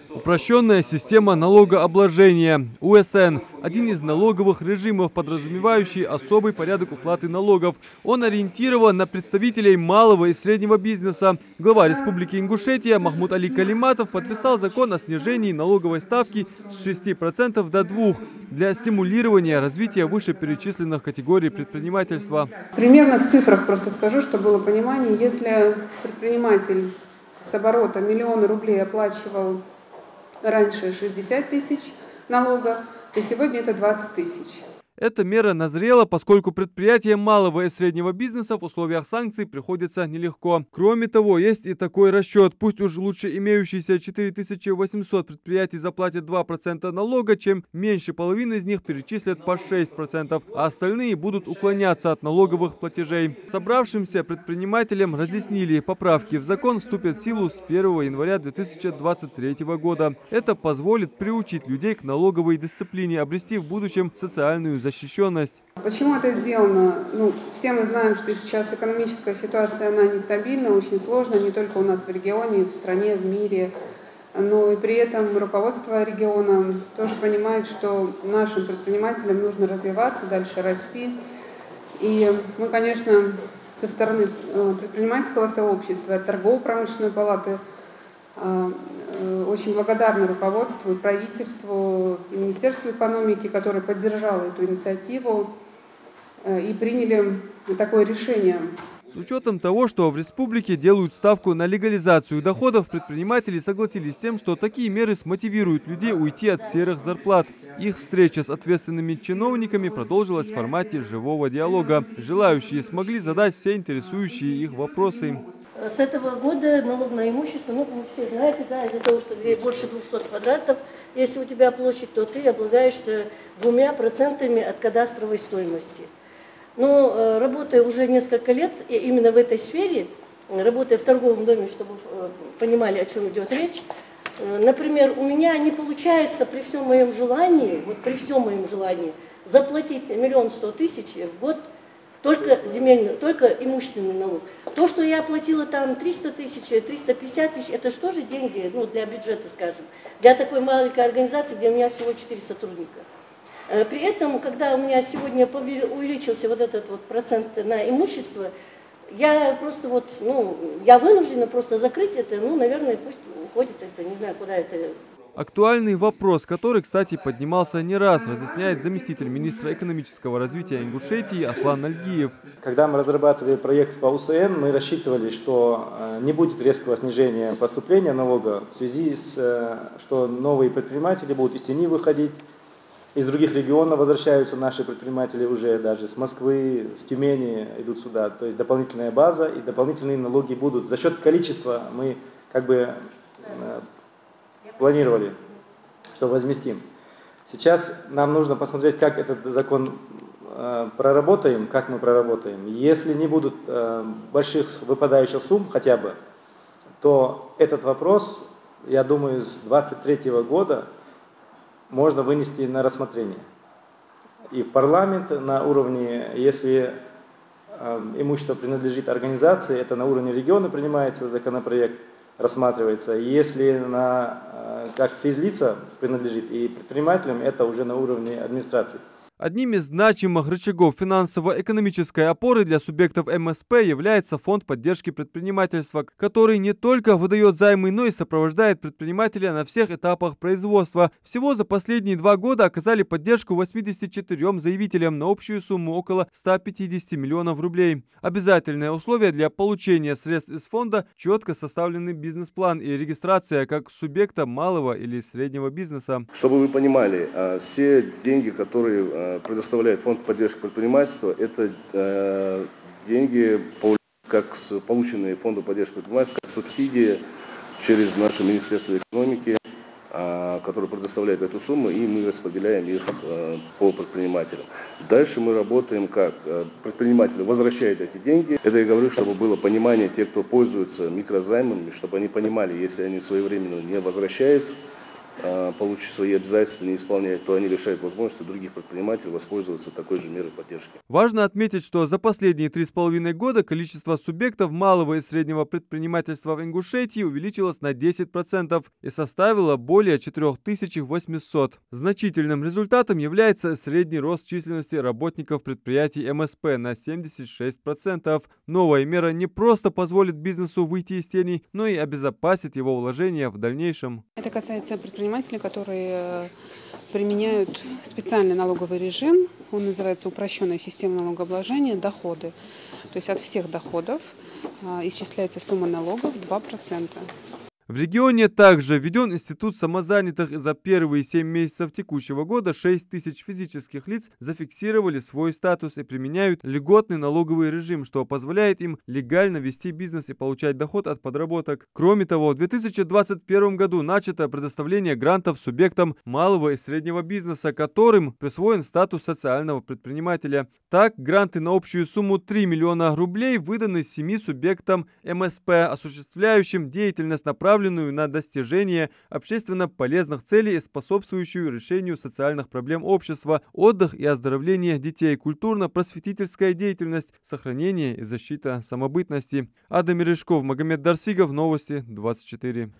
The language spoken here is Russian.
Упрощенная система налогообложения УСН – один из налоговых режимов, подразумевающий особый порядок уплаты налогов. Он ориентирован на представителей малого и среднего бизнеса. Глава Республики Ингушетия Махмуд Али Калиматов подписал закон о снижении налоговой ставки с 6% до 2% для стимулирования развития вышеперечисленных категорий предпринимательства. Примерно в цифрах просто скажу, чтобы было понимание. Если предприниматель с оборота 1 000 000 рублей оплачивал раньше 60 тысяч налога, то сегодня это 20 тысяч. Эта мера назрела, поскольку предприятиям малого и среднего бизнеса в условиях санкций приходится нелегко. Кроме того, есть и такой расчет. Пусть уж лучше имеющиеся 4800 предприятий заплатят 2% налога, чем меньше половины из них перечислят по 6%, а остальные будут уклоняться от налоговых платежей. Собравшимся предпринимателям разъяснили, поправки в закон вступят в силу с 1 января 2023 года. Это позволит приучить людей к налоговой дисциплине, обрести в будущем социальную защиту. Почему это сделано? Все мы знаем, что сейчас экономическая ситуация, она нестабильна, очень сложная, не только у нас в регионе, в стране, в мире. Но и при этом руководство региона тоже понимает, что нашим предпринимателям нужно развиваться, дальше расти. И мы, конечно, со стороны предпринимательского сообщества, торгово-промышленной палаты, очень благодарны руководству и правительству, и Министерству экономики, которое поддержало эту инициативу и приняли такое решение. С учетом того, что в республике делают ставку на легализацию доходов, предприниматели согласились с тем, что такие меры смотивируют людей уйти от серых зарплат. Их встреча с ответственными чиновниками продолжилась в формате живого диалога. Желающие смогли задать все интересующие их вопросы. С этого года налог на имущество, вы все знаете, да, из-за того, что больше 200 квадратов, если у тебя площадь, то ты облагаешься 2% от кадастровой стоимости. Но работая уже несколько лет именно в этой сфере, работая в торговом доме, чтобы понимали, о чем идет речь, например, у меня не получается при всем моем желании, заплатить 1 100 000 в год только имущественный налог. То, что я оплатила там 300 тысяч, 350 тысяч, это что же деньги, для бюджета, скажем, для такой маленькой организации, где у меня всего 4 сотрудника. При этом, когда у меня сегодня увеличился вот этот процент на имущество, я просто я вынуждена просто закрыть это, наверное, пусть уходит это, не знаю, куда это. Актуальный вопрос, который, кстати, поднимался не раз, разъясняет заместитель министра экономического развития Ингушетии Аслан Альгиев. Когда мы разрабатывали проект по УСН, мы рассчитывали, что не будет резкого снижения поступления налога в связи с что новые предприниматели будут из тени выходить, из других регионов возвращаются наши предприниматели уже даже с Москвы, с Тюмени идут сюда. То есть дополнительная база и дополнительные налоги будут. За счет количества мы планировали, что возместим. Сейчас нам нужно посмотреть, как этот закон проработаем, как мы проработаем. Если не будут больших выпадающих сумм хотя бы, то этот вопрос, я думаю, с 2023 года можно вынести на рассмотрение. И в парламент на уровне, если имущество принадлежит организации, это на уровне региона принимается законопроект, рассматривается. Если как физлица принадлежит и предпринимателям, это уже на уровне администрации. Одним из значимых рычагов финансово-экономической опоры для субъектов МСП является фонд поддержки предпринимательства, который не только выдает займы, но и сопровождает предпринимателя на всех этапах производства. Всего за последние 2 года оказали поддержку 84 заявителям на общую сумму около 150 миллионов рублей. Обязательное условие для получения средств из фонда – четко составленный бизнес-план и регистрация как субъекта малого или среднего бизнеса. Чтобы вы понимали, все деньги, которые предоставляет фонд поддержки предпринимательства, это деньги, полученные фондом поддержки предпринимательства, как субсидии через наше Министерство экономики, которое предоставляет эту сумму, и мы распределяем их по предпринимателям. Дальше мы работаем как? Предприниматель возвращает эти деньги. Это я говорю, чтобы было понимание, те, кто пользуется микрозаймами, чтобы они понимали, если они своевременно не возвращают получив свои обязательства, не исполняет, то они лишают возможности других предпринимателей воспользоваться такой же мерой поддержки. Важно отметить, что за последние 3,5 года количество субъектов малого и среднего предпринимательства в Ингушетии увеличилось на 10% и составило более 4800. Значительным результатом является средний рост численности работников предприятий МСП на 76%. Новая мера не просто позволит бизнесу выйти из тени, но и обезопасит его вложения в дальнейшем. Это касается предпринимателей, которые применяют специальный налоговый режим. Он называется упрощенная система налогообложения доходы. То есть от всех доходов исчисляется сумма налогов 2%. В регионе также введен институт самозанятых, и за первые 7 месяцев текущего года 6 тысяч физических лиц зафиксировали свой статус и применяют льготный налоговый режим, что позволяет им легально вести бизнес и получать доход от подработок. Кроме того, в 2021 году начато предоставление грантов субъектам малого и среднего бизнеса, которым присвоен статус социального предпринимателя. Так, гранты на общую сумму 3 миллиона рублей выданы 7 субъектам МСП, осуществляющим деятельность, направленную на достижение общественно полезных целей и способствующую решению социальных проблем общества, отдых и оздоровление детей, культурно-просветительская деятельность, сохранение и защита самобытности. Адам Мережков, Магомед Дарсигов, Новости 24.